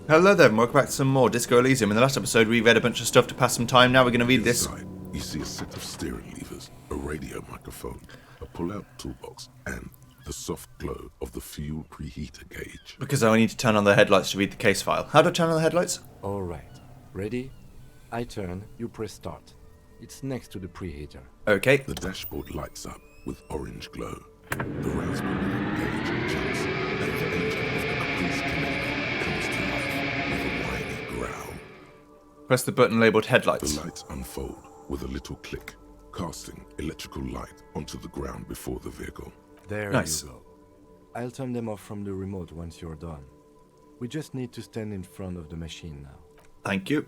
Hello there, and welcome back to some more Disco Elysium. In the last episode, we read a bunch of stuff to pass some time. Now we're going to read this. Inside, you see a set of steering levers, a radio microphone, a pull-out toolbox, and the soft glow of the fuel preheater gauge. Because I need to turn on the headlights to read the case file. How do I turn on the headlights? Alright. Ready? I turn, you press start. It's next to the preheater. Okay. The dashboard lights up with orange glow. The raspberry gauge jumps, and the engine of the cruise commander comes to life with a whiny growl. Press the button labelled headlights. The lights unfold with a little click, casting electrical light onto the ground before the vehicle. There Nice. you go. I'll turn them off from the remote once you're done. We just need to stand in front of the machine now. Thank you.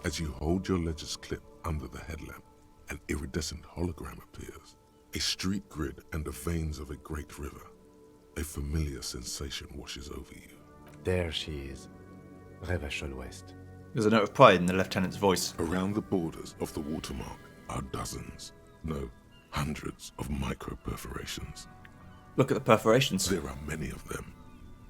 As you hold your ledger's clip under the headlamp, an iridescent hologram appears. A street grid and the veins of a great river. A familiar sensation washes over you. There she is. Revachol West. There's a note of pride in the lieutenant's voice. Around the borders of the watermark are dozens, no, hundreds of micro-perforations. Look at the perforations. There are many of them,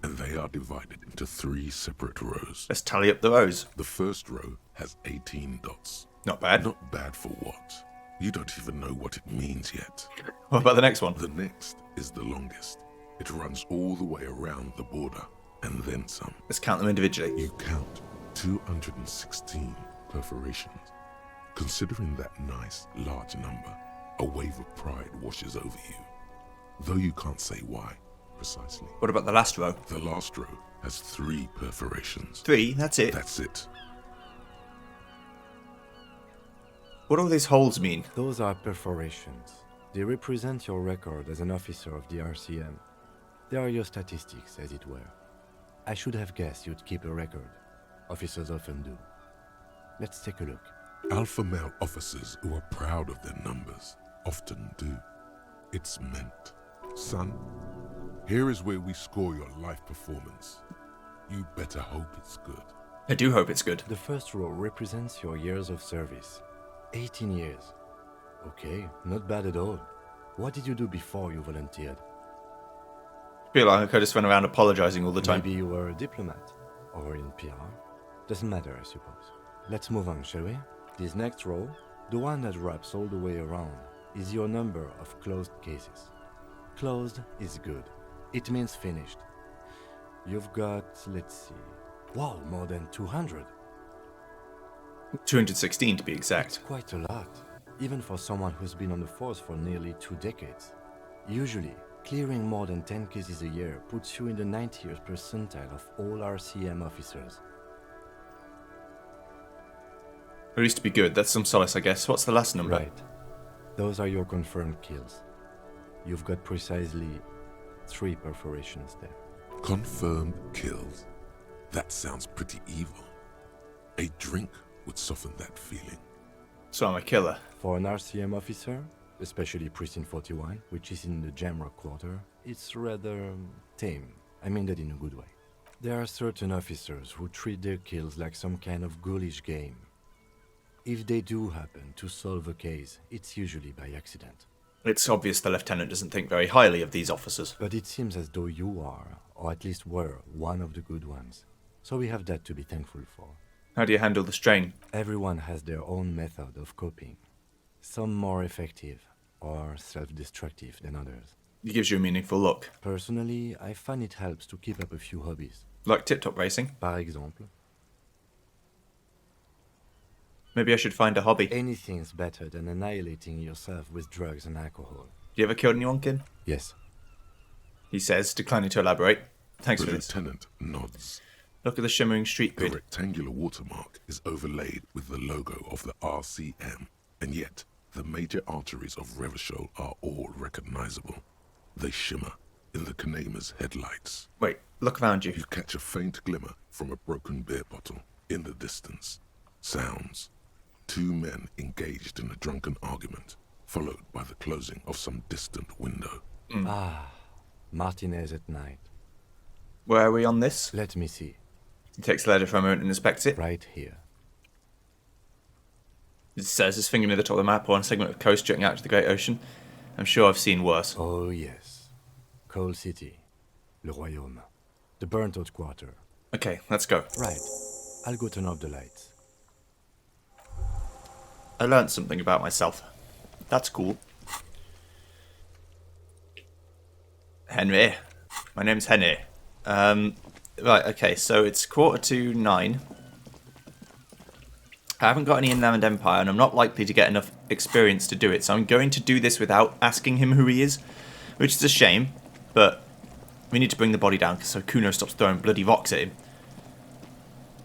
and they are divided into 3 separate rows. Let's tally up the rows. The first row has 18 dots. Not bad. Not bad for what? You don't even know what it means yet. What about the next one? The next is the longest. It runs all the way around the border, and then some. Let's count them individually. You count 216 perforations. Considering that nice, large number, a wave of pride washes over you. Though you can't say why, precisely. What about the last row? The last row has 3 perforations. 3, that's it. That's it. What do all these holes mean? Those are perforations. They represent your record as an officer of the RCM. They are your statistics, as it were. I should have guessed you'd keep a record. Officers often do. Let's take a look. Alpha male officers who are proud of their numbers often do. It's meant. Son, here is where we score your life performance. You better hope it's good. I do hope it's good. The first row represents your years of service. 18 years. Okay, not bad at all. What did you do before you volunteered? I feel like I could just run around apologising all the time. Maybe you were a diplomat, or in PR. Doesn't matter, I suppose. Let's move on, shall we? This next row, the one that wraps all the way around, is your number of closed cases. Closed is good. It means finished. You've got, let's see, wow, more than 200. 216 to be That's exact. quite a lot, even for someone who's been on the force for nearly 2 decades. Usually, clearing more than 10 cases a year puts you in the 90th percentile of all RCM officers. At least to be good, that's some solace, I guess. What's the last number? Right. Those are your confirmed kills. You've got precisely 3 perforations there. Confirmed kills. That sounds pretty evil. A drink would soften that feeling. So I'm a killer. For an RCM officer, especially Precinct 41, which is in the Jamrock Quarter, it's rather tame. I mean that in a good way. There are certain officers who treat their kills like some kind of ghoulish game. If they do happen to solve a case, it's usually by accident. It's obvious the lieutenant doesn't think very highly of these officers. But it seems as though you are, or at least were, one of the good ones. So we have that to be thankful for. How do you handle the strain? Everyone has their own method of coping. Some more effective or self-destructive than others. It gives you a meaningful look. Personally, I find it helps to keep up a few hobbies. Like tip-top racing. Par exemple, Maybe I should find a hobby. Do anything's better than annihilating yourself with drugs and alcohol. you ever killed anyone, kid? Yes. He says, declining to elaborate. Thanks The for this. lieutenant nods. Look at the shimmering street The grid. rectangular watermark is overlaid with the logo of the RCM, and yet the major arteries of Revachol are all recognizable. They shimmer in the Kanema's headlights. Wait, look around you. You catch a faint glimmer from a broken beer bottle in the distance. Sounds. 2 men engaged in a drunken argument, followed by the closing of some distant window. Martinez at night. Where are we on this? Let me see. He takes the ledger for a moment and inspects it. Right here. It says his finger near the top of the map on a segment of coast jutting out to the Great Ocean. I'm sure I've seen worse. Oh yes. Coal City. Le Royaume. The burnt-out quarter. Okay, let's go. Right. I'll go turn off the lights. I learned something about myself. That's cool. Henry. My name's Henry. Right, okay, so it's 9:15. I haven't got any Inland Empire, and I'm not likely to get enough experience to do it, so I'm going to do this without asking him who he is, which is a shame, but we need to bring the body down so Kuno stops throwing bloody rocks at him.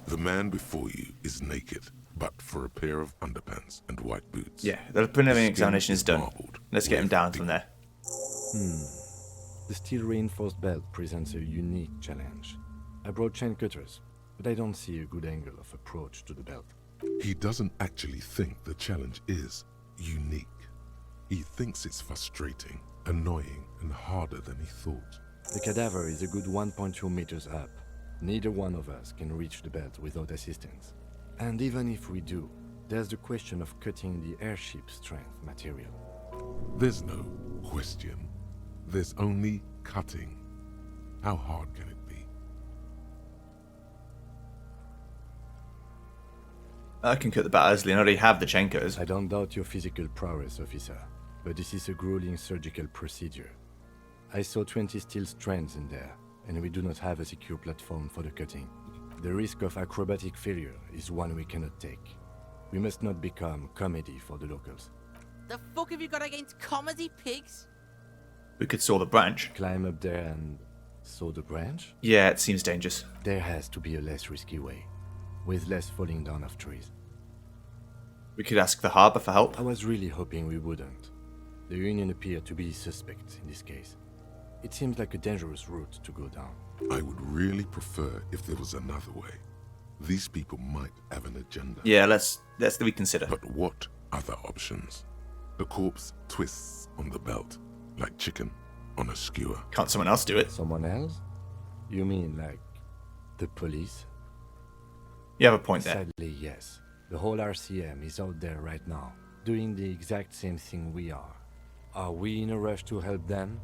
The man before you is naked, but for a pair of underpants and white boots. Yeah, the preliminary His skin examination is done. marbled Let's get him with down the- from there. The steel-reinforced belt presents a unique challenge. I brought chain cutters, but I don't see a good angle of approach to the belt. He doesn't actually think the challenge is unique. He thinks it's frustrating, annoying, and harder than he thought. The cadaver is a good 1.2 meters up. Neither one of us can reach the belt without assistance. And even if we do, there's the question of cutting the airship strength material. There's no question. There's only cutting. How hard can it be? I can cut the batters, and I already have the chain cutters. I don't doubt your physical prowess, officer, but this is a grueling surgical procedure. I saw 20 steel strands in there, and we do not have a secure platform for the cutting. The risk of acrobatic failure is one we cannot take. We must not become comedy for the locals. The fuck have you got against comedy pigs? We could saw the branch. Climb up there and saw the branch? Yeah, it seems dangerous. There has to be a less risky way, with less falling down of trees. We could ask the harbour for help. I was really hoping we wouldn't. The Union appeared to be suspect in this case. It seems like a dangerous route to go down. I would really prefer if there was another way. These people might have an agenda. Yeah, let's reconsider. But what other options? The corpse twists on the belt, like chicken on a skewer. Can't someone else do it? Someone else? You mean like the police? You have a point there. Sadly, yes. The whole RCM is out there right now, doing the exact same thing we are. Are we in a rush to help them?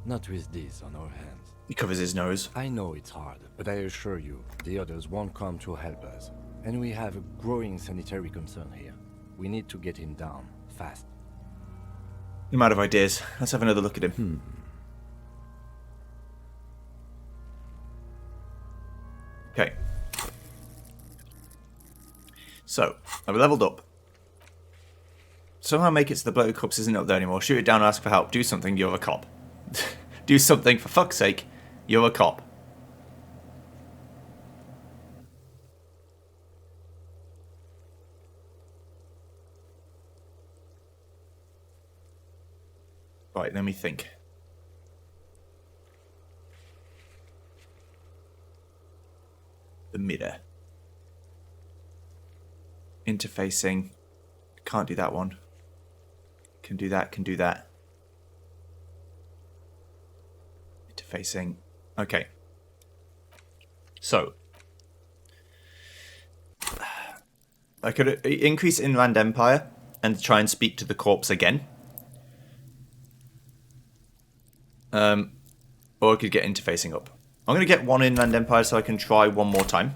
Not with this on our hands. He covers his nose. I know it's hard, but I assure you, the others won't come to help us. And we have a growing sanitary concern here. We need to get him down, fast. I'm out of ideas. Let's have another look at him. Okay. So, I've leveled up. Somehow make it so the bloated corpse isn't up there anymore. Shoot it down and ask for help. Do something, you're a cop. Do something, for fuck's sake. You're a cop. Right, let me think. The mirror. Interfacing. Can't do that one. Can do that, can do that. Interfacing. Okay. So. I could increase Inland Empire and try and speak to the corpse again. Or I could get interfacing up. I'm going to get one Inland Empire so I can try one more time.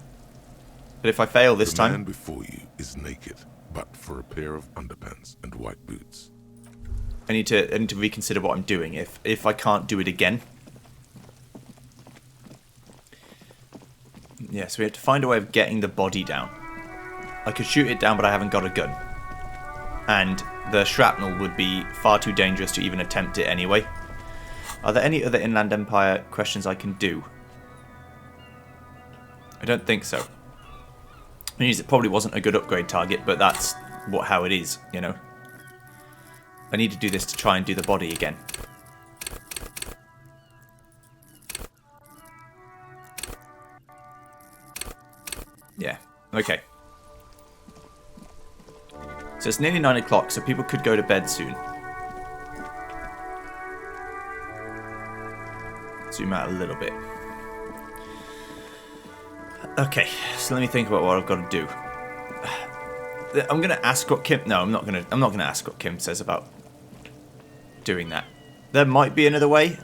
But if I fail this The time... man before you is naked, but for a pair of underpants and white boots. I need to reconsider what I'm doing if I can't do it again. Yeah, so we have to find a way of getting the body down. I could shoot it down, but I haven't got a gun. And the shrapnel would be far too dangerous to even attempt it anyway. Are there any other Inland Empire questions I can do? I don't think so. I mean, it probably wasn't a good upgrade target, but that's how it is, you know. I need to do this to try and do the body again. Yeah, okay. So it's nearly 9 o'clock, so people could go to bed soon. Zoom out a little bit. Okay, so let me think about what I've got to do. I'm gonna ask what Kim. No, I'm not gonna ask what Kim says about doing that. There might be another way.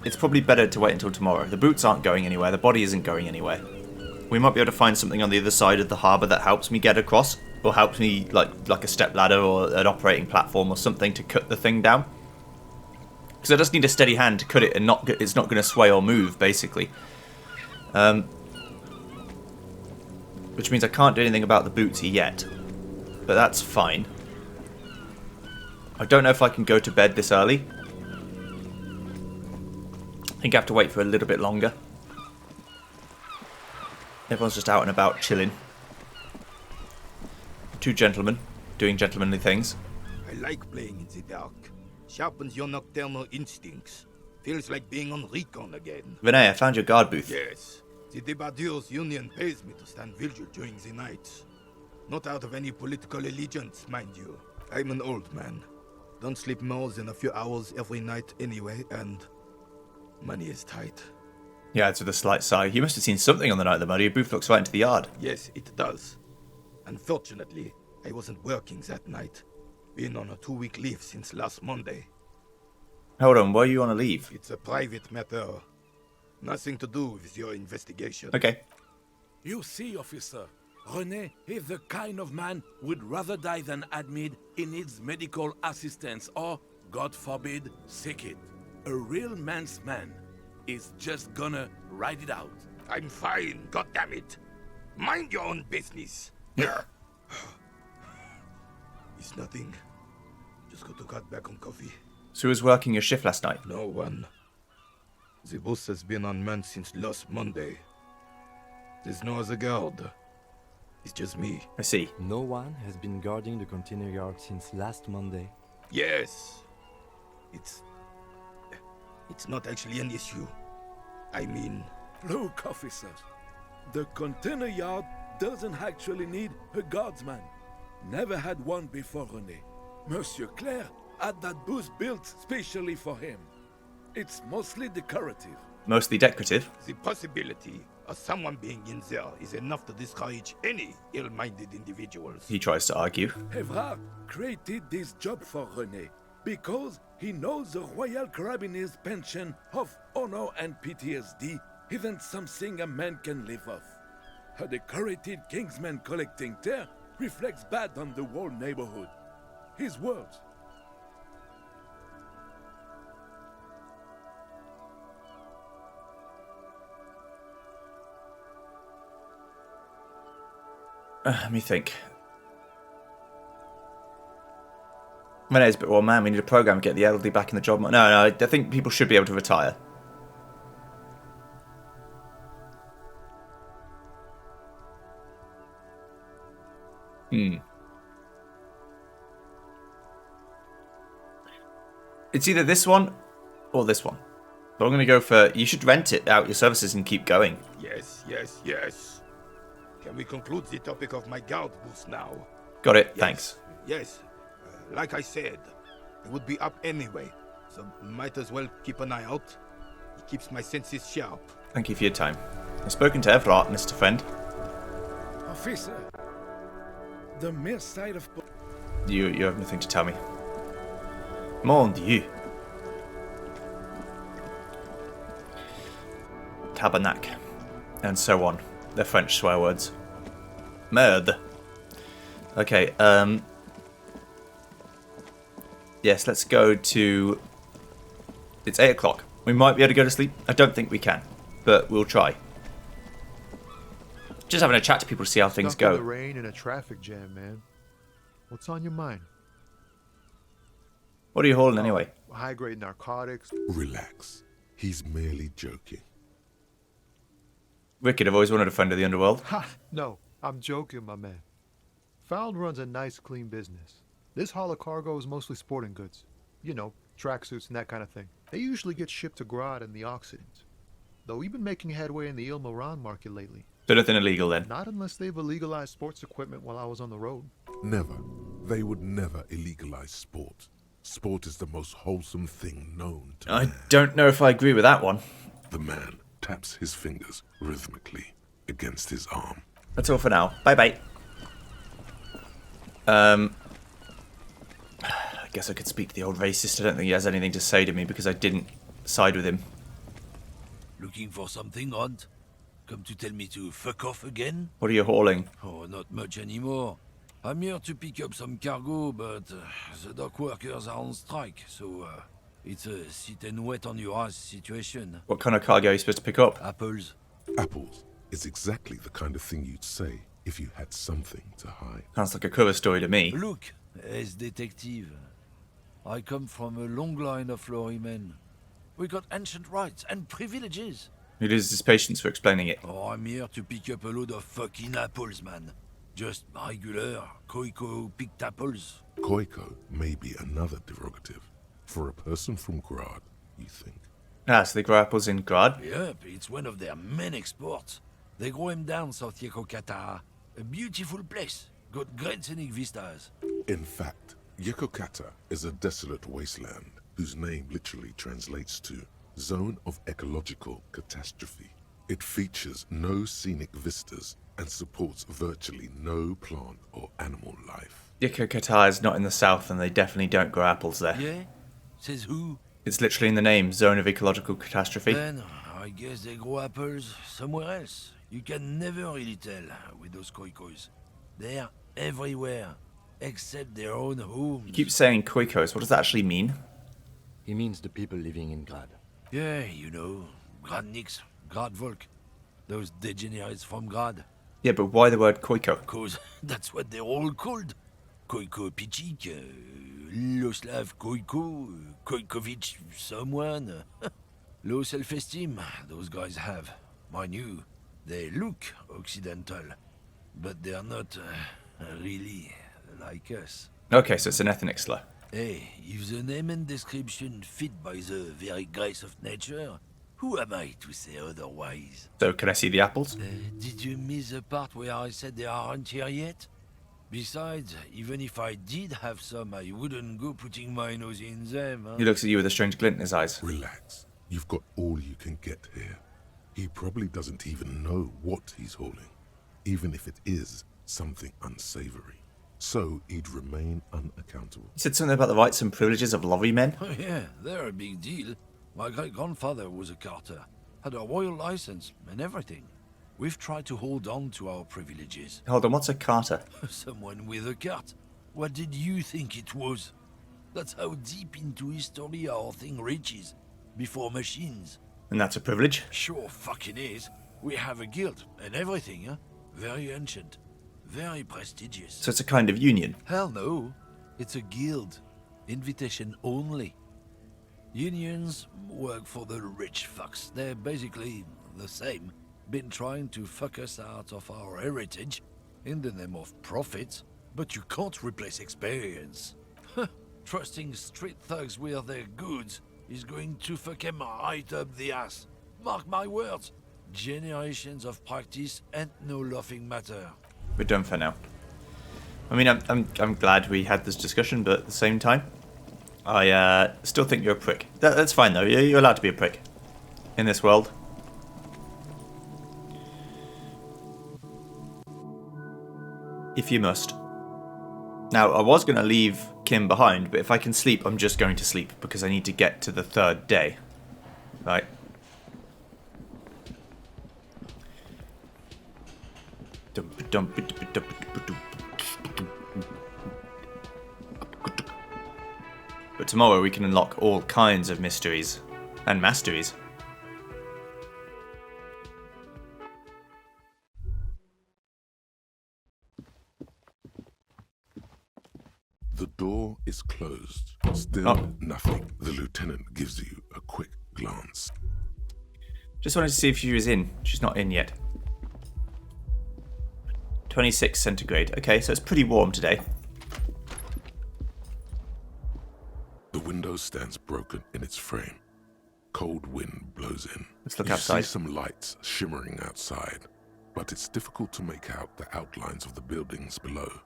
it's probably better to wait until tomorrow. The boots aren't going anywhere. The body isn't going anywhere. We might be able to find something on the other side of the harbour that helps me get across, or helps me like a step ladder or an operating platform or something to cut the thing down. Because I just need a steady hand to cut it, and it's not going to sway or move, basically. Which means I can't do anything about the bootsy yet, but that's fine. I don't know if I can go to bed this early. I think I have to wait for a little bit longer. Everyone's just out and about chilling. Two gentlemen doing gentlemanly things. I like playing in the dark. Sharpens your nocturnal instincts. Feels like being on recon again. Vinay, I found your guard booth. Yes. The Debardeurs Union pays me to stand vigil during the nights. Not out of any political allegiance, mind you. I'm an old man. Don't sleep more than a few hours every night anyway, and money is tight. Yeah, it's with a slight sigh. You must have seen something on the night of the murder. Your booth looks right into the yard. Yes, it does. Unfortunately, I wasn't working that night. Been on a 2-week leave since last Monday. Hold on, why are you on a leave? It's a private matter. Nothing to do with your investigation. Okay. You see, officer, René is the kind of man who'd rather die than admit he needs medical assistance or, God forbid, sick it. A real man's man is just gonna ride it out. I'm fine, goddammit. Mind your own business. It's nothing. Just got to cut back on coffee. So who was working your shift last night? No one. The boss has been unmanned since last Monday. There's no other guard. It's just me. I see. No one has been guarding the container yard since last Monday. Yes. It's not actually an issue. I mean... Look, officer, the container yard doesn't actually need a guardsman. Never had one before René. Monsieur Claire had that booth built specially for him. It's mostly decorative. Mostly decorative? The possibility of someone being in there is enough to discourage any ill-minded individuals. He tries to argue. Evrard created this job for René because he knows the Royal Carabiniers' pension of honor and PTSD isn't something a man can live off. A decorated Kingsman collecting tear reflects bad on the whole neighborhood. His words. Let me think. René's a bit, well, man, we need a program to get the elderly back in the job. No, I think people should be able to retire. It's either this one or this one. But I'm going to go for, you should rent it out, your services, and keep going. Yes. Can we conclude the topic of my guard booth now? Got it, Yes. thanks. Yes. Like I said, it would be up anyway, so might as well keep an eye out. It keeps my senses sharp. Thank you for your time. I've spoken to Evrard, Mr. Friend. Officer, the mere sight of... You have nothing to tell me. Mon Dieu. Tabernacle. And so on. They're French swear words. Merde. Okay, yes, let's go to... It's 8 o'clock. We might be able to go to sleep. I don't think we can, but we'll try. Just having a chat to people to see how things Stuck in go. the rain and a traffic jam, man. What's on your mind? What are you hauling anyway? High-grade narcotics. Relax. He's merely joking. Wicked, I've always wanted a friend of the underworld. Ha! No, I'm joking, my man. Found runs a nice, clean business. This haul of cargo is mostly sporting goods. You know, tracksuits and that kind of thing. They usually get shipped to Grad and the Occident. Though we've been making headway in the Il Moran market lately. So nothing illegal then. Not unless they've illegalized sports equipment while I was on the road. Never. They would never illegalize sport. Sport is the most wholesome thing known to I man. don't know if I agree with that one. The man taps his fingers rhythmically against his arm. That's all for now. Bye-bye. I guess I could speak to the old racist. I don't think he has anything to say to me because I didn't side with him. Looking for something, Hunt? Come to tell me to fuck off again? What are you hauling? Oh, not much anymore. I'm here to pick up some cargo, but the dock workers are on strike, so it's a sit and wait on your ass situation. What kind of cargo are you supposed to pick up? Apples. Apples is exactly the kind of thing you'd say if you had something to hide. Sounds like a cover story to me. Look, as detective, I come from a long line of lorrymen. We got ancient rights and privileges. He loses his patience for explaining it. Oh, I'm here to pick up a load of fucking apples, man. Just regular Koiko-picked apples. Koiko may be another derogative. For a person from Grad, you think? Ah, so they grow apples in Grad? Yep, it's one of their main exports. They grow them down South Yekokata. A beautiful place. Got great scenic vistas. In fact, Yekokata is a desolate wasteland whose name literally translates to Zone of Ecological Catastrophe. It features no scenic vistas and supports virtually no plant or animal life. Yekokata is not in the south and they definitely don't grow apples there. Yeah? Says who? It's literally in the name, Zone of Ecological Catastrophe. Then, I guess they grow apples somewhere else. You can never really tell with those koikos. They're everywhere, except their own homes. You keep saying Koikos, what does that actually mean? He means the people living in Grad. Yeah, you know, Gradniks, Gradvolk. Those degenerates from Grad. Yeah, but why the word Koiko? Cause that's what they're all called. Koiko Pichik, Loslav Koiko, Koikovic someone. Low self-esteem those guys have. Mind you, they look Occidental, but they're not really like us. Okay, so it's an ethnic slur. Hey, if the name and description fit by the very grace of nature, who am I to say otherwise? So can I see the apples? Did you miss the part where I said they aren't here yet? Besides, even if I did have some, I wouldn't go putting my nose in them. Huh? He looks at you with a strange glint in his eyes. Relax. You've got all you can get here. He probably doesn't even know what he's hauling, even if it is something unsavory. So he'd remain unaccountable. He said something about the rights and privileges of lorrymen. Oh yeah, they're a big deal. My great-grandfather was a carter, had a royal license and everything. We've tried to hold on to our privileges. Hold on, what's a carter? Someone with a cart. What did you think it was? That's how deep into history our thing reaches. Before machines. And that's a privilege? Sure fucking is. We have a guild and everything, huh? Very ancient. Very prestigious. So it's a kind of union. Hell no. It's a guild. Invitation only. Unions work for the rich fucks. They're basically the same. Been trying to fuck us out of our heritage in the name of profit, but you can't replace experience. Trusting street thugs with their goods is going to fuck them right up the ass. Mark my words. Generations of practice and no laughing matter. We're done for now. I mean, I'm glad we had this discussion, but at the same time, I still think you're a prick. That's fine though. You're allowed to be a prick in this world. If you must. Now, I was going to leave Kim behind, but if I can sleep, I'm just going to sleep because I need to get to the third day. Right. But tomorrow we can unlock all kinds of mysteries and masteries. The door is closed. Still Oh. nothing. The lieutenant gives you a quick glance. Just wanted to see if she was in. She's not in yet. 26 centigrade. Okay, so it's pretty warm today. The window stands broken in its frame. Cold wind blows in. Let's look you outside. see some lights shimmering outside, but it's difficult to make out the outlines of the buildings below.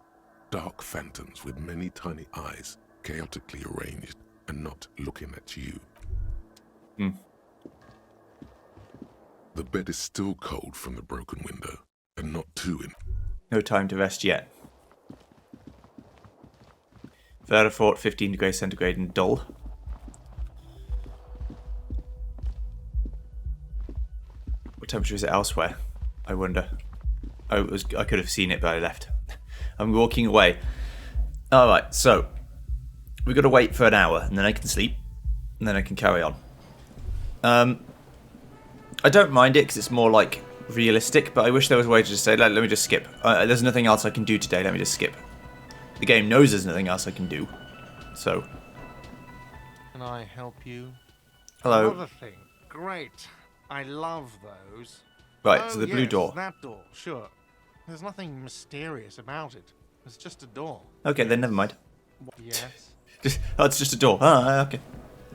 Dark phantoms with many tiny eyes, chaotically arranged and not looking at you. The bed is still cold from the broken window, and not too in. No time to rest yet. Verifort, 15 degrees centigrade and dull. temperature is it elsewhere? I wonder. Oh, I could have seen it, but I left. I'm walking away. Alright, so we've got to wait for an hour, and then I can sleep, and then I can carry on. I don't mind it, because it's more, like, realistic, but I wish there was a way to just say, let me just skip. There's nothing else I can do today, let me just skip. The game knows there's nothing else I can do, so... Can I help you? Hello. Another thing. Great. I love those. Right, oh, so the blue yes, door. That door, sure. There's nothing mysterious about it. It's just a door. Okay, then never mind. Yes. Oh, it's just a door. Ah, okay.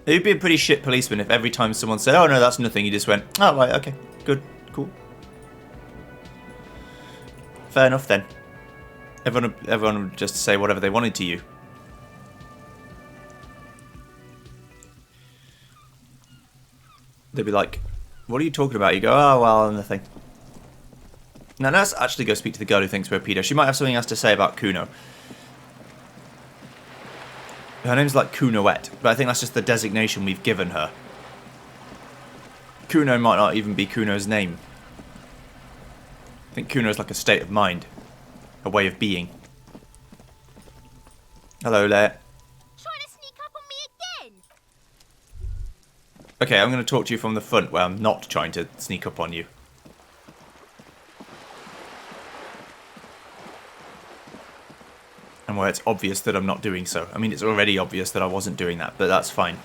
You'd be a pretty shit policeman if every time someone said, oh no, that's nothing, you just went, oh right, okay, good, cool. Fair enough then. Everyone would just say whatever they wanted to you. They'd be like, what are you talking about? You go, oh well, nothing. Now let's actually go speak to the girl who thinks we're pedo. She might have something else to say about Kuno. Her name's like Kunoette, but I think that's just the designation we've given her. Kuno might not even be Kuno's name. I think Kuno's like a state of mind. A way of being. Hello there. Trying to sneak up on me again? Okay, I'm going to talk to you from the front where I'm not trying to sneak up on you. And where it's obvious that I'm not doing so. I mean, it's already obvious that I wasn't doing that, but that's fine.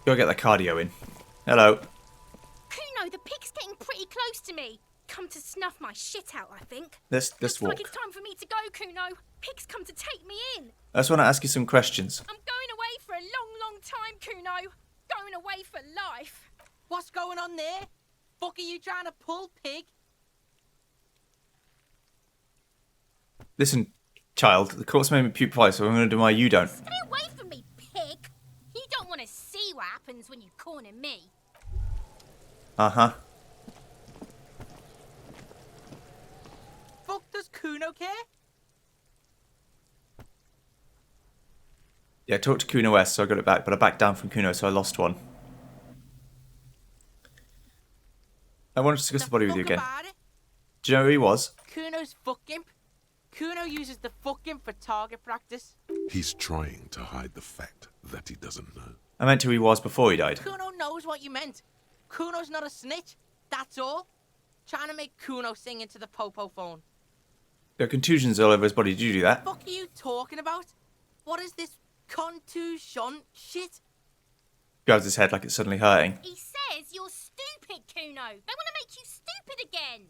Go get the cardio in. Hello. Kuno, the pig's getting pretty close to me. Come to snuff my shit out, I think. Let's Looks walk. like it's time for me to go, Kuno. Pig's come to take me in. I just want to ask you some questions. I'm going away for a long, long time, Kuno. Going away for life. What's going on there? Fuck are you trying to pull, pig? Listen, child, the court's made me puke twice, so I'm going to do why you don't. Stay away from me, pig. You don't want to see what happens when you corner me. Uh-huh. Fuck does Kuno care? Yeah, I talked to Kuno West, so I got it back, but I backed down from Kuno, so I lost one. I wanted to discuss the body with you again. About it? Do you know who he was? Kuno's fuck imp. Kuno uses the fuck imp for target practice. He's trying to hide the fact that he doesn't know. I meant who he was before he died. Kuno knows what you meant. Kuno's not a snitch. That's all. Trying to make Kuno sing into the popo phone. There are contusions all over his body. Did you do that? What are you talking about? What is this contusion shit? Grabs his head like it's suddenly hurting. He says you're stupid, Kuno. They want to make you stupid again.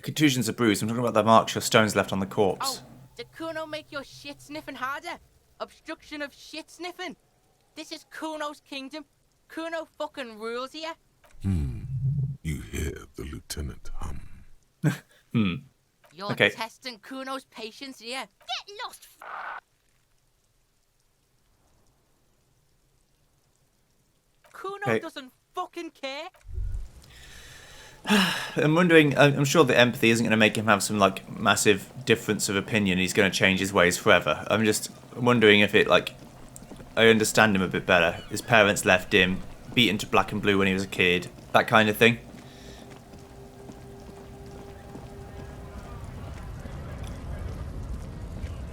Contusions are bruised. I'm talking about the marks your stones left on the corpse. Oh, did Kuno make your shit sniffing harder? Obstruction of shit sniffing? This is Kuno's kingdom. Kuno fucking rules here. You hear the lieutenant hum. You're Okay. testing Kuno's patience here. Get lost. Kuno Okay. doesn't fucking care. I'm wondering, I'm sure that empathy isn't going to make him have some, like, massive difference of opinion. He's going to change his ways forever. I'm just wondering if it, like, I understand him a bit better. His parents left him, beaten to black and blue when he was a kid, that kind of thing.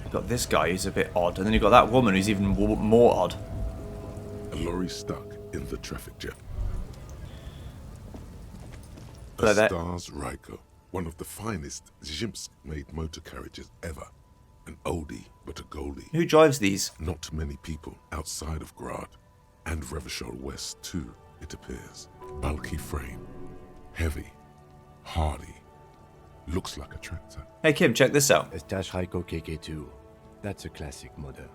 You've got this guy who's a bit odd, and then you've got that woman who's even more odd. A lorry stuck in the traffic jam. Hello A there. Stars Ryko, one of the finest Zhimsk-made motor carriages ever. An oldie, but a goldie. Who drives these? Not many people outside of Grad. And Revachol West, too, it appears. Bulky frame. Heavy. Hardy. Looks like a tractor. Hey Kim, check this out. A Stash Raiko KK2. That's a classic model.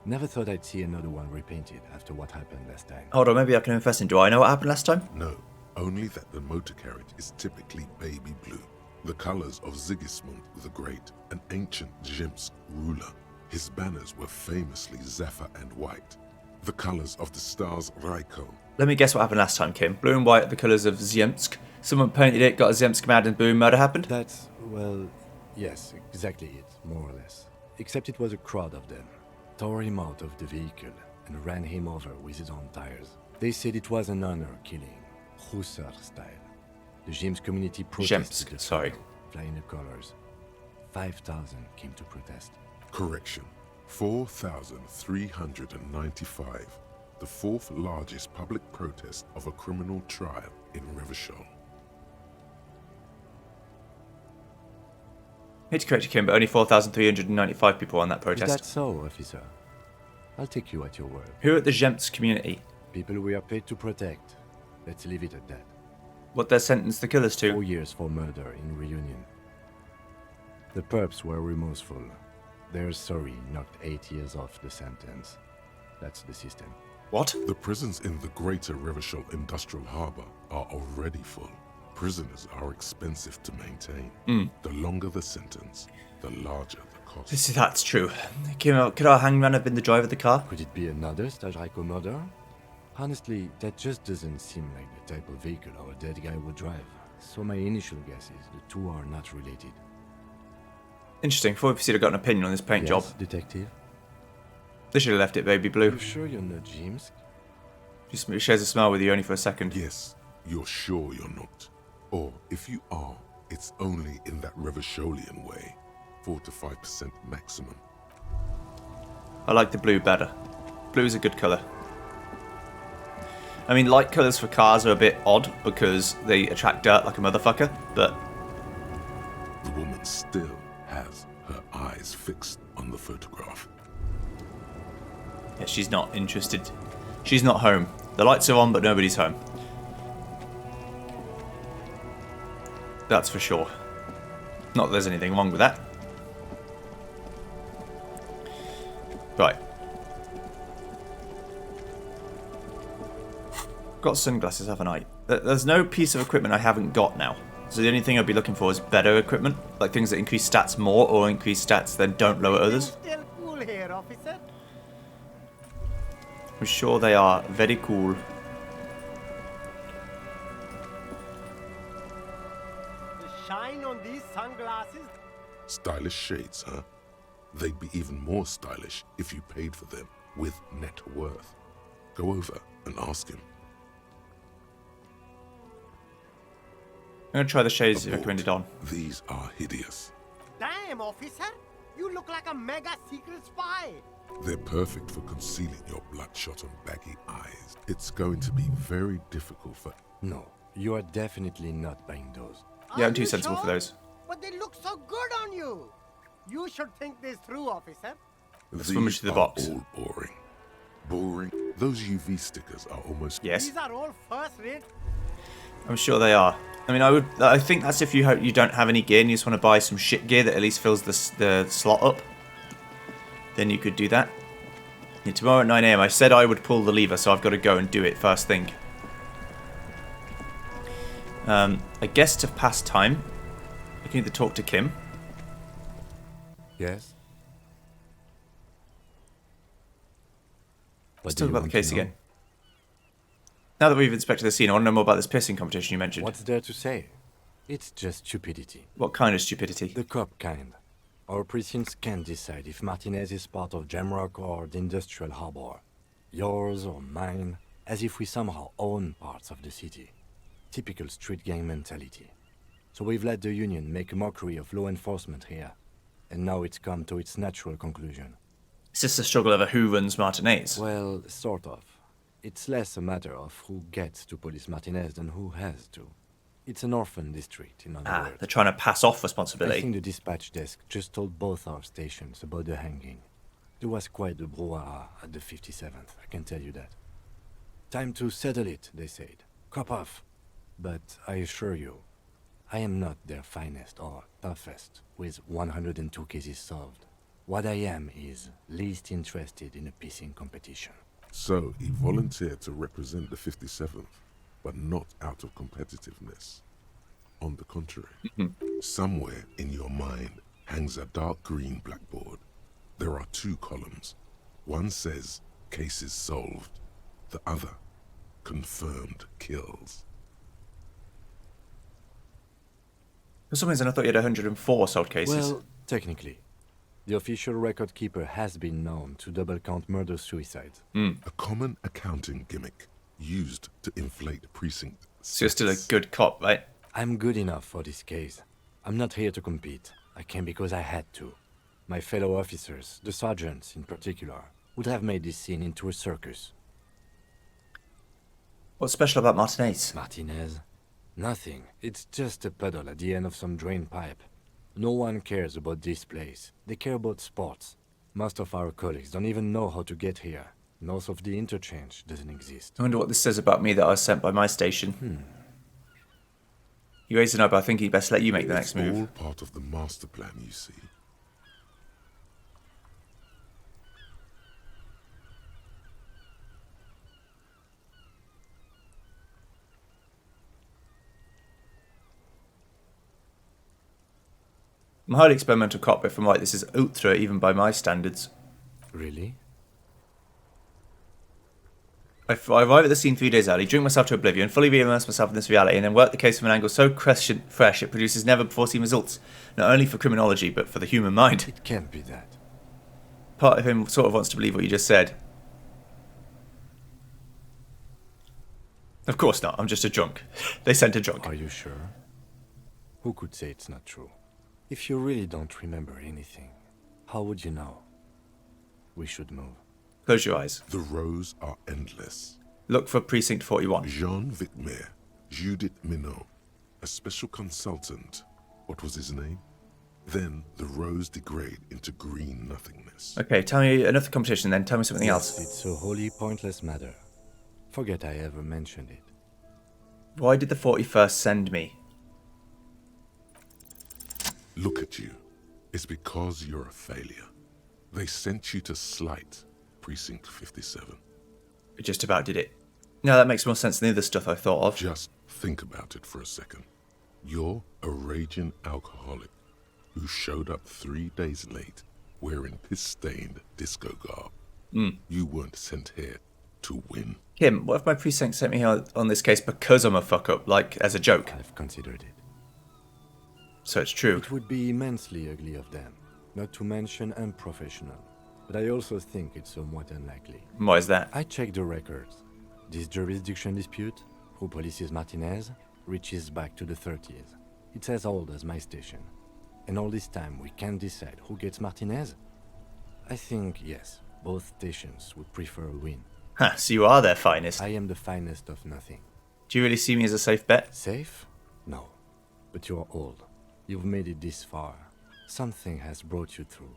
Never thought I'd see another one repainted after what happened last time. Hold on, maybe I can invest in. Do I know what happened last time? No, only that the motor carriage is typically baby blue. The colors of Sigismund the Great, an ancient Zhimsk ruler. His banners were famously zephyr and white. The colors of the Stars Ryko. Let me guess what happened last time, Kim. Blue and white are the colours of Ziemsk. Someone painted it, got a Zemsk command, and boom, murder happened? That's, well, yes, exactly it, more or less. Except it was a crowd of them. Tore him out of the vehicle and ran him over with his own tires. They said it was an honor killing, Hussar style. The James community protested. Zemsk, sorry. Flying the colors. 5,000 came to protest. Correction. 4,395. The fourth largest public protest of a criminal trial in Revachol. Hate to correct you, Kim, but only 4,395 people on that Is protest. that so, officer? I'll take you at your word. Who are the Zemsk community? People we are paid to protect. Let's leave it at that. What they're sentenced the killers to? 4 years for murder in Reunion. The perps were remorseful. Their sorry knocked 8 years off the sentence. That's the system. What? The prisons in the greater Revachol Industrial Harbour are already full. Prisoners are expensive to maintain. The longer the sentence, the larger the cost. That's true. Kim, could our hangman have been the driver of the car? Could it be another Stajrajko murder? Honestly, that just doesn't seem like the type of vehicle our dead guy would drive. So my initial guess is the two are not related. Interesting. Thought we'd have got an opinion on this paint Yes, job. detective? They should have left it baby blue. You sure you're not James? Just shares a smile with you only for a second. Yes, you're sure you're not. Or if you are, it's only in that Revacholian way. 4 to 5% maximum. I like the blue better. Blue's a good colour. I mean, light colours for cars are a bit odd because they attract dirt like a motherfucker, but The woman still has her eyes fixed on the photograph. yeah, she's not interested. She's not home. The lights are on, but nobody's home. That's for sure. Not that there's anything wrong with that. Right. Got sunglasses, haven't I? There's no piece of equipment I haven't got now. So the only thing I'd be looking for is better equipment. Like things that increase stats more or increase stats then don't lower others. Still cool here, officer. I'm sure they are very cool. The shine on these sunglasses. Stylish shades, huh? They'd be even more stylish if you paid for them with net worth. Go over and ask him. I'm gonna try the shades Abort. recommended on. These are hideous. Damn, officer. You look like a mega secret spy. They're perfect for concealing your bloodshot and baggy eyes. It's going to be very difficult for... No, you are definitely not buying those. Yeah, Are I'm too you sensible sure? for those. But they look so good on you. You should think this through, officer. Let's rummage through the are box. all boring. Boring. Those UV stickers are almost... Yes, These are all first rate. I'm sure they are. I mean, I think that's if you hope you don't have any gear and you just want to buy some shit gear that at least fills the slot up. Then you could do that. Yeah, tomorrow at 9 AM, I said I would pull the lever, so I've got to go and do it first thing. I guess to pass time, I can either talk to Kim. Yes? Let's talk about the case again. Now that we've inspected the scene, I want to know more about this pissing competition you mentioned. What's there to say? It's just stupidity. What kind of stupidity? The cop kind. Our precincts can't decide if Martinez is part of Jamrock or the Industrial Harbor. Yours or mine, as if we somehow own parts of the city. Typical street gang mentality. So we've let the Union make a mockery of law enforcement here. And now it's come to its natural conclusion. It's just a struggle over who runs Martinez. Well, sort of. It's less a matter of who gets to police Martinez than who has to. It's an orphan district, in other words. They're trying to pass off I responsibility. think the dispatch desk just told both our stations about the hanging. There was quite the brouhaha at the 57th, I can tell you that. Time to settle it, they said. Cop off. But I assure you, I am not their finest or toughest, with 102 cases solved. What I am is least interested in a pissing competition. So he volunteered to represent the 57th, but not out of competitiveness. On the contrary, somewhere in your mind hangs a dark green blackboard. There are 2 columns. One says, cases solved. The other, confirmed kills. For some reason, I thought you had 104 sold cases. Well, technically. The official record keeper has been known to double count murder-suicides. A common accounting gimmick used to inflate precinct. So you're still a good cop, right? I'm good enough for this case. I'm not here to compete. I came because I had to. My fellow officers, the sergeants in particular, would have made this scene into a circus. What's special about Martinez? Martinez? Nothing. It's just a puddle at the end of some drain pipe. No one cares about this place. They care about sports. Most of our colleagues don't even know how to get here. North of the interchange doesn't exist. I wonder what this says about me that I was sent by my station. You raised it up, I think he'd best let you make the next move. All part of the master plan, you see. I'm a highly experimental cop, if I'm right, this is ultra even by my standards. Really? I arrive at the scene 3 days early, drink myself to oblivion, fully re-immerse myself in this reality, and then work the case from an angle so fresh it produces never-before-seen results, not only for criminology, but for the human mind. It can't be that. Part of him sort of wants to believe what you just said. Of course not, I'm just a drunk. They sent a drunk. Are you sure? Who could say it's not true? If you really don't remember anything, how would you know? We should move. Close your eyes. The rows are endless. Look for Precinct 41. Jean Vicmer, Judith Minot, a special consultant. What was his name? Then the rows degrade into green nothingness. Okay, tell me enough of the competition then, tell me something else. It's a wholly pointless matter. Forget I ever mentioned it. Why did the 41st send me? Look at you. It's because you're a failure. They sent you to slight Precinct 57. It just about did it. No, that makes more sense than the other stuff I thought of. Just think about it for a second. You're a raging alcoholic who showed up 3 days late wearing piss-stained disco garb. You weren't sent here to win. Kim, what if my precinct sent me here on this case because I'm a fuck-up, like, as a joke? I've considered it. So it's true. It would be immensely ugly of them, not to mention unprofessional. But I also think it's somewhat unlikely. Why is that? I checked the records. This jurisdiction dispute, who polices Martinez, reaches back to the 30s. It's as old as my station. And all this time we can't decide who gets Martinez? I think, yes, both stations would prefer a win. Ha, so you are their finest. I am the finest of nothing. Do you really see me as a safe bet? Safe? No. But you're old. You've made it this far. Something has brought you through.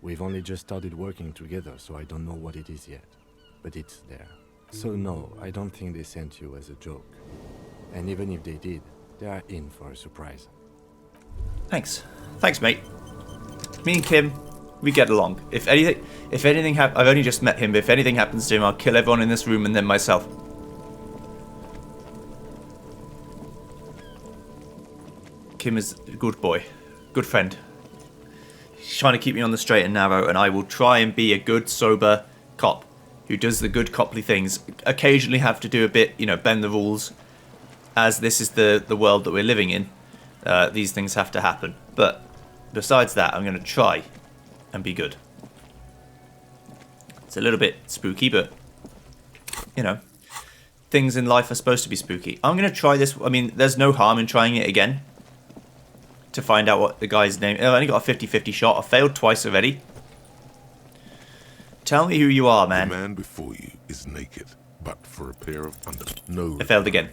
We've only just started working together, so I don't know what it is yet. But it's there. So no, I don't think they sent you as a joke. And even if they did, they are in for a surprise. Thanks. Thanks, mate. Me and Kim, we get along. If anything I've only just met him, but if anything happens to him, I'll kill everyone in this room and then myself. Kim is a good boy. Good friend. He's trying to keep me on the straight and narrow, and I will try and be a good, sober cop who does the good coply things. Occasionally have to do a bit, bend the rules. As this is the world that we're living in, these things have to happen. But besides that, I'm going to try and be good. It's a little bit spooky, but, things in life are supposed to be spooky. I'm going to try this. I mean, there's no harm in trying it again to find out what the guy's name is. I've only got a 50-50 shot. I failed twice already. Tell me who you are, man. The man before you is naked, but for a pair of under. No. I failed again.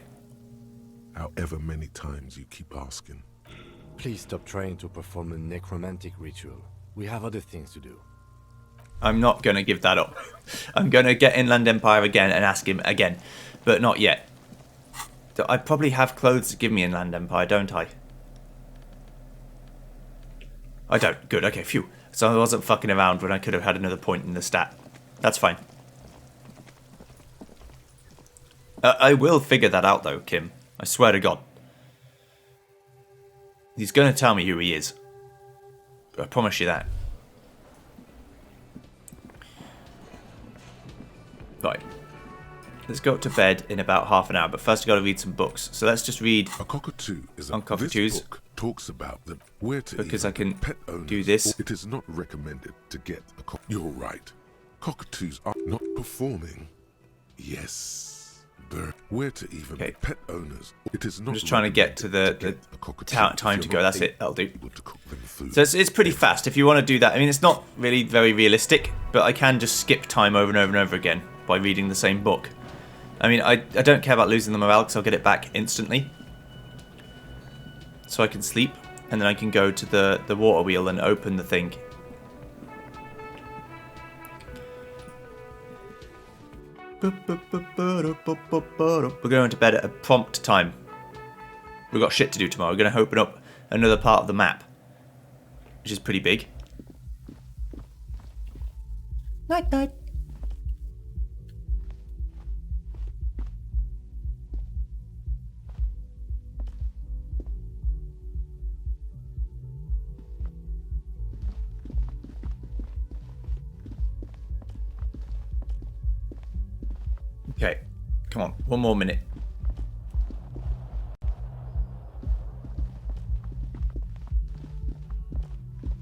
However many times you keep asking. Please stop trying to perform a necromantic ritual. We have other things to do. I'm not going to give that up. I'm going to get Inland Empire again and ask him again. But not yet. I probably have clothes to give me Inland Empire, don't I? I don't. Good. Okay, phew. So I wasn't fucking around when I could have had another point in the stat. That's fine. I will figure that out, though, Kim. I swear to God. He's going to tell me who he is. I promise you that. Right. Let's go up to bed in about half an hour, but first I've got to read some books. So let's just read A cockatoo is on cockatoos. This book talks about them. Where to Because even I can pet owners. do this. It is not recommended to get a You're right. Cockatoos are not performing. Yes. Where to even Okay. pet owners. It is not I'm just trying to get to the time to go. That's it. That'll do. So it's pretty fast if you want to do that. I mean, it's not really very realistic, but I can just skip time over and over and over again by reading the same book. I mean, I don't care about losing the morale because I'll get it back instantly. So I can sleep, and then I can go to the water wheel and open the thing. We're going to bed at a prompt time. We've got shit to do tomorrow. We're going to open up another part of the map, which is pretty big. Night, night. Okay, come on, one more minute.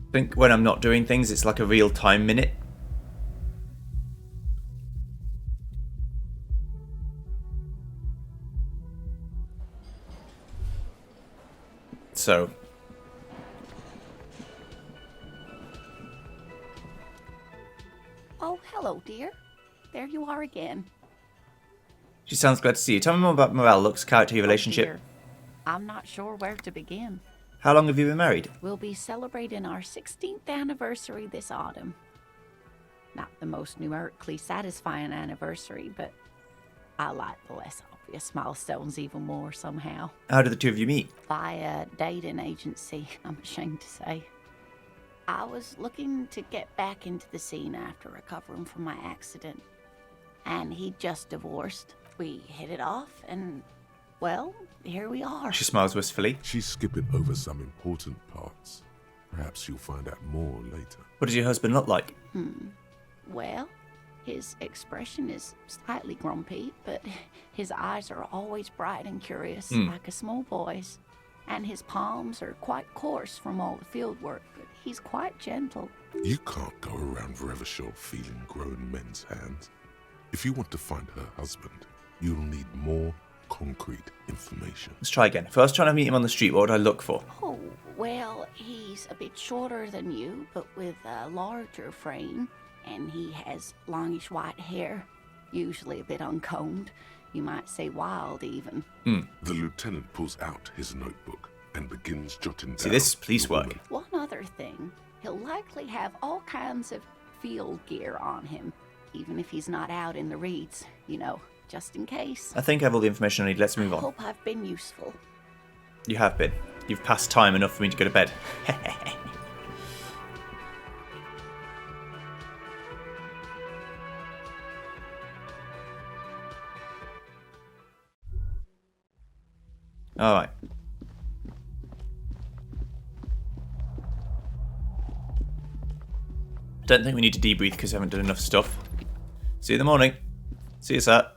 I think when I'm not doing things, it's like a real time minute. So. Oh, hello, dear. There you are again. She sounds glad to see you. Tell me more about Morale. Looks character your relationship. Dear. I'm not sure where to begin. How long have you been married? We'll be celebrating our 16th anniversary this autumn. Not the most numerically satisfying anniversary, but I like the less obvious milestones even more somehow. How did the two of you meet? Via dating agency, I'm ashamed to say. I was looking to get back into the scene after recovering from my accident, and he'd just divorced. We hit it off, and, well, here we are. She smiles wistfully. She's skipping over some important parts. Perhaps you'll find out more later. What does your husband look like? Well, his expression is slightly grumpy, but his eyes are always bright and curious, like a small boy's. And his palms are quite coarse from all the field work, but he's quite gentle. You can't go around Revachol feeling grown men's hands. If you want to find her husband, you'll need more concrete information. Let's try again. If I was trying to meet him on the street, what would I look for? Oh, well, he's a bit shorter than you, but with a larger frame, and he has longish white hair, usually a bit uncombed. You might say wild, even. The lieutenant pulls out his notebook and begins jotting down. See, this is police the work. woman. One other thing, he'll likely have all kinds of field gear on him, even if he's not out in the reeds, you know, just in case. I think I have all the information I need. Let's move I on. hope I've been useful. You have been. You've passed time enough for me to go to bed. Alright. Don't think we need to debrief because I haven't done enough stuff. See you in the morning. See you, sir.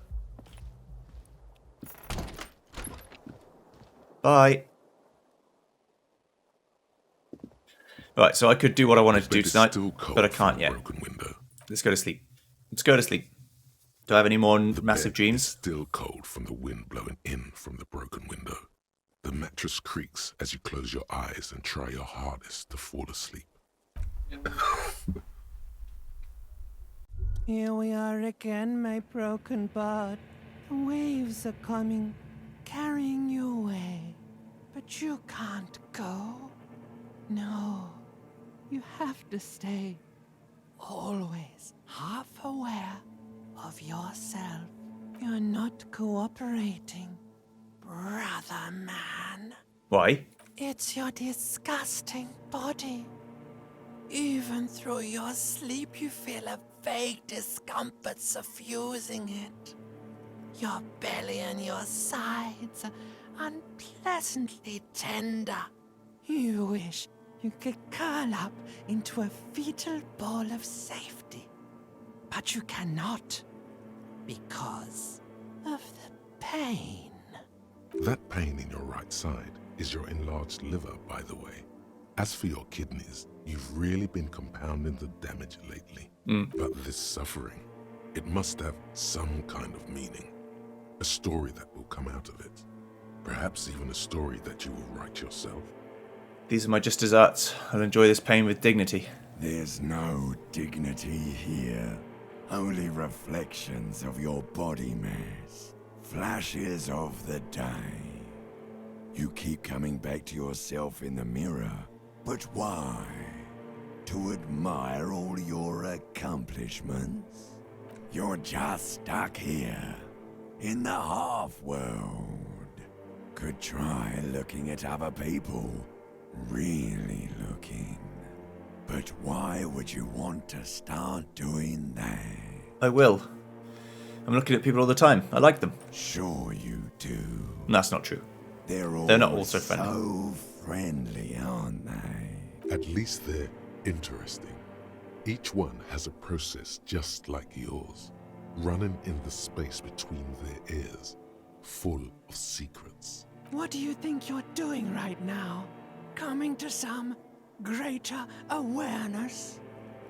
Bye. Right, so I could do what I wanted to do Bed is tonight, still cold but I from can't the yet. broken window. Let's go to sleep. Let's go to sleep. Do I have any more The massive bed dreams? is still cold from the wind blowing in from the broken window. The mattress creaks as you close your eyes and try your hardest to fall asleep. Here we are again, my broken bud. The waves are coming, carrying you away. But you can't go. No, you have to stay. Always half aware of yourself. You're not cooperating, brother man. Why? It's your disgusting body. Even through your sleep, you feel a vague discomfort suffusing it. Your belly and your sides are unpleasantly tender. You wish you could curl up into a fetal ball of safety. But you cannot, because of the pain. That pain in your right side is your enlarged liver, by the way. As for your kidneys, you've really been compounding the damage lately. But this suffering, it must have some kind of meaning. A story that will come out of it. Perhaps even a story that you will write yourself. These are my just desserts. I'll enjoy this pain with dignity. There's no dignity here. Only reflections of your body mass. Flashes of the day. You keep coming back to yourself in the mirror. But why? To admire all your accomplishments? You're just stuck here, in the half-world. Could try looking at other people. Really looking. But why would you want to start doing that? I will. I'm looking at people all the time. I like them. Sure you do. That's not true. They're not all so friendly. So friendly, aren't they? At least they're interesting. Each one has a process just like yours, running in the space between their ears, full of secrets. What do you think you're doing right now? Coming to some greater awareness?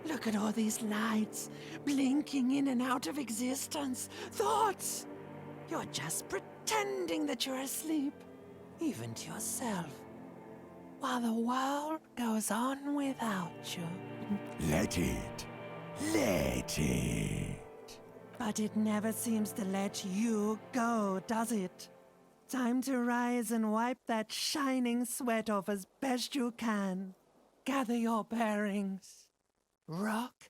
Look at all these lights, blinking in and out of existence. Thoughts! You're just pretending that you're asleep, even to yourself, while the world goes on without you. Let it. Let it. But it never seems to let you go, does it? Time to rise and wipe that shining sweat off as best you can. Gather your bearings. Rock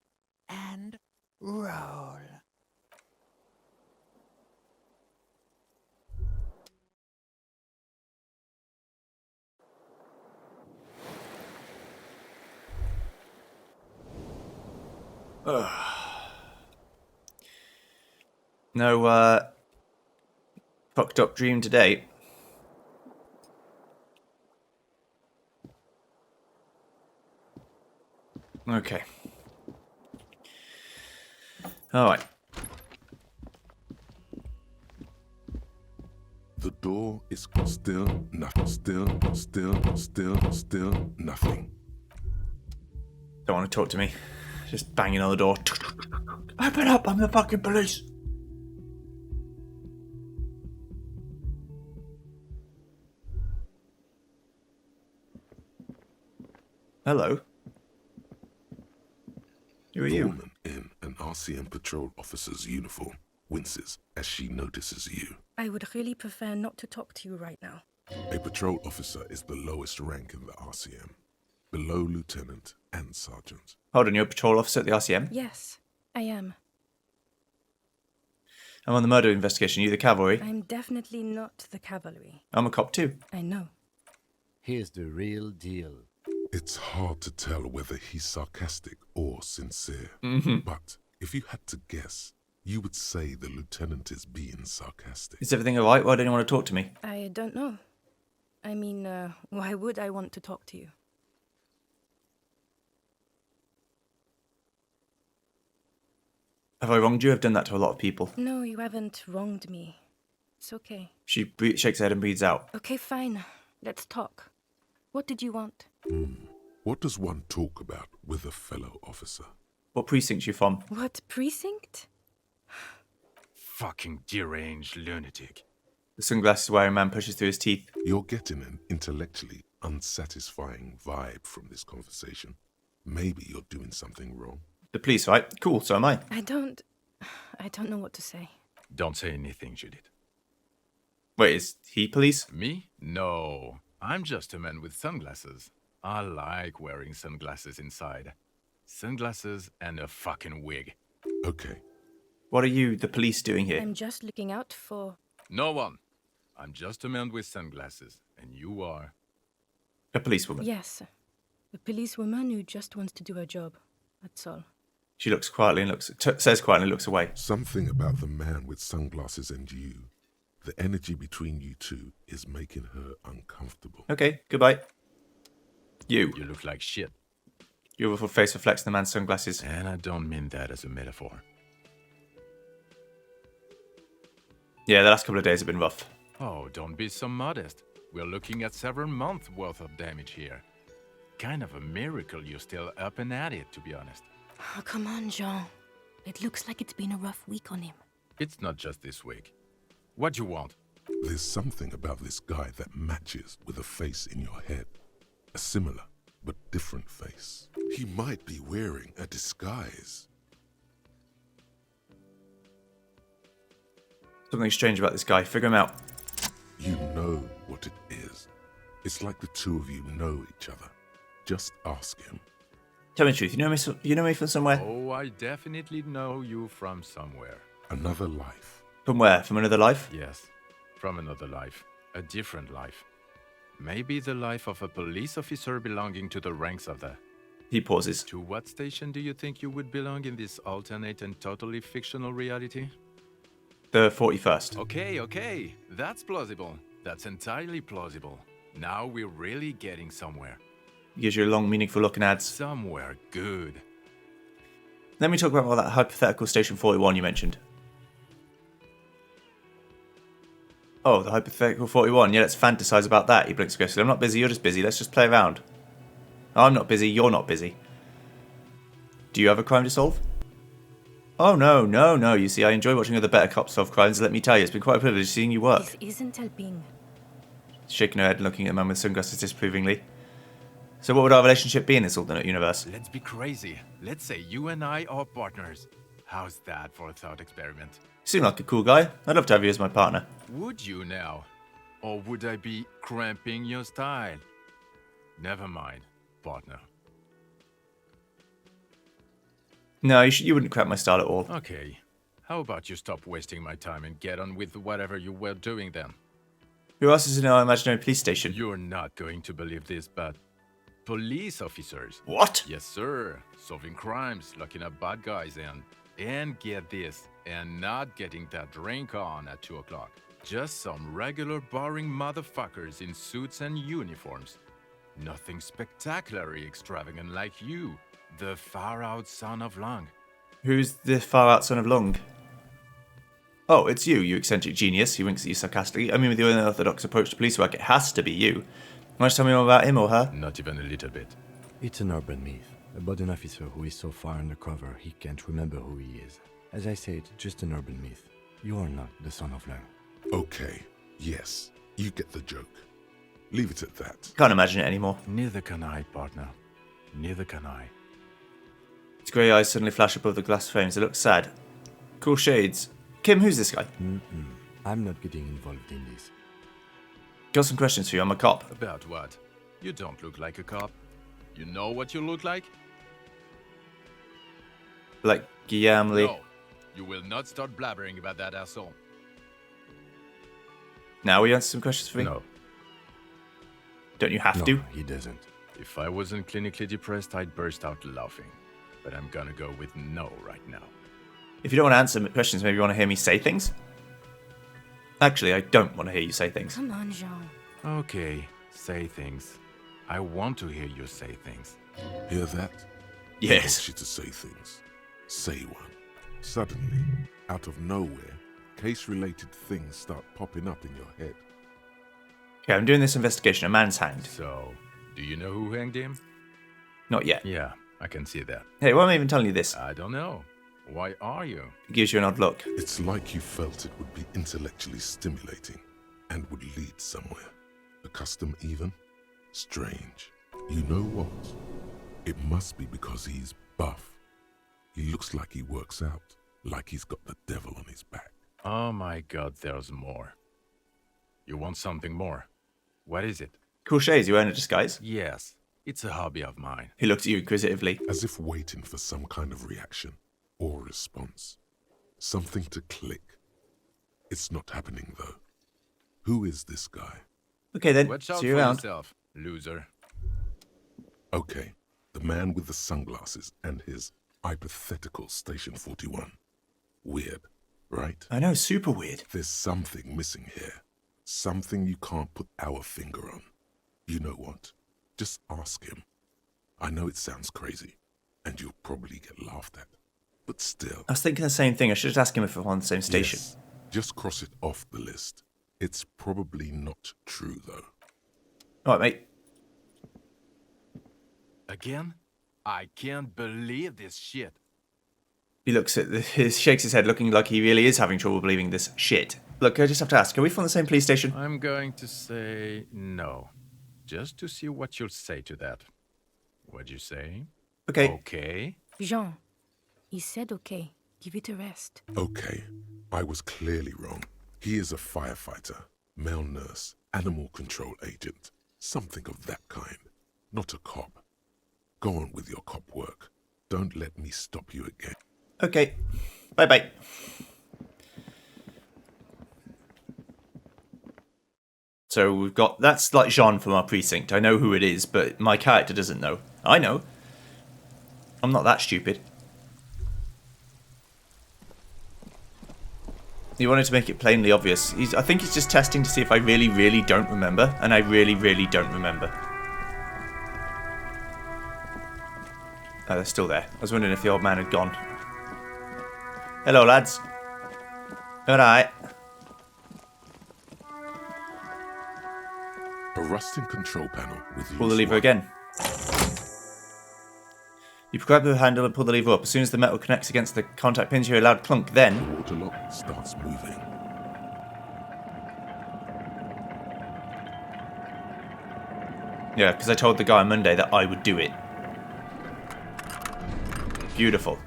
and roll. No, fucked up dream today. Okay. Alright. The door is still nothing. Still nothing. Don't want to talk to me. Just banging on the door. Open up, I'm the fucking police. Hello. Who are The you? woman in an RCM patrol officer's uniform winces as she notices you. I would really prefer not to talk to you right now. A patrol officer is the lowest rank in the RCM, below lieutenant and sergeant. Hold on, you're a patrol officer at the RCM? Yes, I am. I'm on the murder investigation. You the cavalry? I'm definitely not the cavalry. I'm a cop too. I know. Here's the real deal. It's hard to tell whether he's sarcastic or sincere. But if you had to guess, you would say the lieutenant is being sarcastic. Is everything alright? Why don't you want to talk to me? I don't know. I mean, why would I want to talk to you? Have I wronged you? I've done that to a lot of people. No, you haven't wronged me. It's okay. She shakes her head and breathes out. Okay, fine. Let's talk. What did you want? What does one talk about with a fellow officer? What precinct you from? What precinct? Fucking deranged lunatic. The sunglasses wearing man pushes through his teeth. You're getting an intellectually unsatisfying vibe from this conversation. Maybe you're doing something wrong. The police, right? Cool, so am I. I don't know what to say. Don't say anything, Judith. Wait, is he police? Me? No. I'm just a man with sunglasses. I like wearing sunglasses inside. Sunglasses and a fucking wig. Okay. What are you, the police, doing here? I'm just looking out for... No one. I'm just a man with sunglasses. And you are... A policewoman? Yes. A policewoman who just wants to do her job. That's all. She looks quietly and says quietly and looks away. Something about the man with sunglasses and you, the energy between you two is making her uncomfortable. Okay, goodbye. You. You look like shit. Your ruffled face reflects the man's sunglasses. And I don't mean that as a metaphor. Yeah, the last couple of days have been rough. Oh, don't be so modest. We're looking at several months worth of damage here. Kind of a miracle you're still up and at it, to be honest. Oh, come on, Jean. It looks like it's been a rough week on him. It's not just this week. What you want? There's something about this guy that matches with a face in your head. A similar but different face. He might be wearing a disguise. Something strange about this guy. Figure him out. You know what it is. It's like the two of you know each other. Just ask him. Tell me the truth. You know me from somewhere? Oh, I definitely know you from somewhere. Another life. From where? From another life? Yes, from another life. A different life. Maybe the life of a police officer belonging to the ranks of the... He pauses. To what station do you think you would belong in this alternate and totally fictional reality? The 41st. Okay. That's plausible. That's entirely plausible. Now we're really getting somewhere. He gives you a long, meaningful look and adds, Somewhere good. let me talk about that hypothetical Station 41 you mentioned. Oh, the hypothetical 41. Yeah, let's fantasize about that. He blinks aggressively. I'm not busy, you're just busy. Let's just play around. I'm not busy, you're not busy. Do you have a crime to solve? Oh, no. You see, I enjoy watching other better cops solve crimes. Let me tell you, it's been quite a privilege seeing you work. This isn't helping. Shaking her head and looking at the man with sunglasses disapprovingly. So what would our relationship be in this alternate universe? Let's be crazy. Let's say you and I are partners. How's that for a thought experiment? You seem like a cool guy. I'd love to have you as my partner. Would you now? Or would I be cramping your style? Never mind, partner. No, you wouldn't crack my style at all. Okay. How about you stop wasting my time and get on with whatever you were doing then? Who else is in our imaginary police station? You're not going to believe this, but... police officers. What? Yes, sir. Solving crimes, locking up bad guys, and get this, and not getting that drink on at 2 o'clock. Just some regular boring motherfuckers in suits and uniforms. Nothing spectacularly extravagant like you, the far-out son of Lung. Who's the far-out son of Lung? Oh, it's you eccentric genius. He winks at you sarcastically. I mean, with your unorthodox approach to police work, it has to be you. Want to tell me more about him or her? Not even a little bit. It's an urban myth about an officer who is so far undercover he can't remember who he is. As I said, just an urban myth. You are not the son of Lang. Okay, yes, you get the joke. Leave it at that. Can't imagine it anymore. Neither can I, partner. Neither can I. His grey eyes suddenly flash above the glass frames. They look sad. Cool shades. Kim, who's this guy? I'm not getting involved in this. Got some questions for you. I'm a cop. About what? You don't look like a cop. You know what you look like? Like Guillaume Lee. No, you will not start blabbering about that asshole. Now, will you answer some questions for me? No. Don't you have to? He doesn't. If I wasn't clinically depressed, I'd burst out laughing. But I'm gonna go with no right now. If you don't want to answer questions, maybe you want to hear me say things? Actually, I don't want to hear you say things. Come on, Jean. Okay, say things. I want to hear you say things. Hear that? Yes. He wants you to say things. Say one. Suddenly, out of nowhere, case-related things start popping up in your head. Okay, I'm doing this investigation. A man's hanged. So, do you know who hanged him? Not yet. Yeah, I can see that. Hey, why am I even telling you this? I don't know. Why are you? He gives you an odd look. It's like you felt it would be intellectually stimulating and would lead somewhere. A custom even? Strange. You know what? It must be because he's buff. He looks like he works out, like he's got the devil on his back. Oh my god, there's more. You want something more? What is it? Cool shades, you wearing a disguise? Yes, it's a hobby of mine. He looked at you inquisitively. As if waiting for some kind of reaction or response. Something to click. It's not happening though. Who is this guy? Okay then, Watch out see you for around. yourself, loser. Okay, the man with the sunglasses and his hypothetical Station 41. Weird, right? I know, super weird. There's something missing here. Something you can't put our finger on. You know what? Just ask him. I know it sounds crazy, and you'll probably get laughed at. But still. I was thinking the same thing. I should just ask him if we're on the same station. Yes, Just cross it off the list. It's probably not true, though. Alright, mate. Again? I can't believe this shit. He looks at shakes his head, looking like he really is having trouble believing this shit. Look, I just have to ask, are we from the same police station? I'm going to say no. Just to see what you'll say to that. What'd you say? Okay. Okay? Jean, he said okay. Give it a rest. Okay, I was clearly wrong. He is a firefighter, male nurse, animal control agent, something of that kind. Not a cop. Go on with your cop work. Don't let me stop you again. Okay. Bye-bye. So we've got... That's like Jean from our precinct. I know who it is, but my character doesn't know. I know. I'm not that stupid. He wanted to make it plainly obvious. I think he's just testing to see if I really, really don't remember. And I really, really don't remember. Oh, they're still there. I was wondering if the old man had gone. Hello, lads. Alright. A rusting control panel with Pull the lever again. You grab the handle and pull the lever up. As soon as the metal connects against the contact pins, you hear a loud clunk. Then... The water lock starts moving. Yeah, because I told the guy on Monday that I would do it. Beautiful.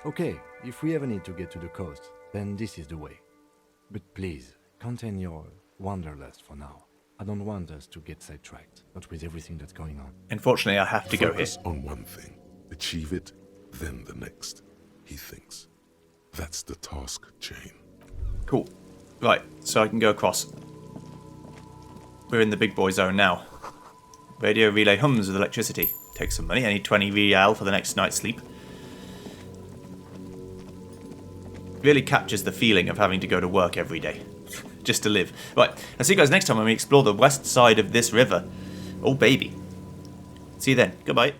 Okay, if we ever need to get to the coast, then this is the way. But please, contain your wanderlust for now. I don't want us to get sidetracked, not with everything that's going on. Unfortunately, I have to go here. Focus on one thing. Achieve it, then the next, he thinks. That's the task chain. Cool. Right, so I can go across. We're in the big boy zone now. Radio relay hums with electricity. Takes some money. I need 20 real for the next night's sleep. Really captures the feeling of having to go to work every day. Just to live. Right, I'll see you guys next time when we explore the west side of this river. Oh, baby. See you then. Goodbye.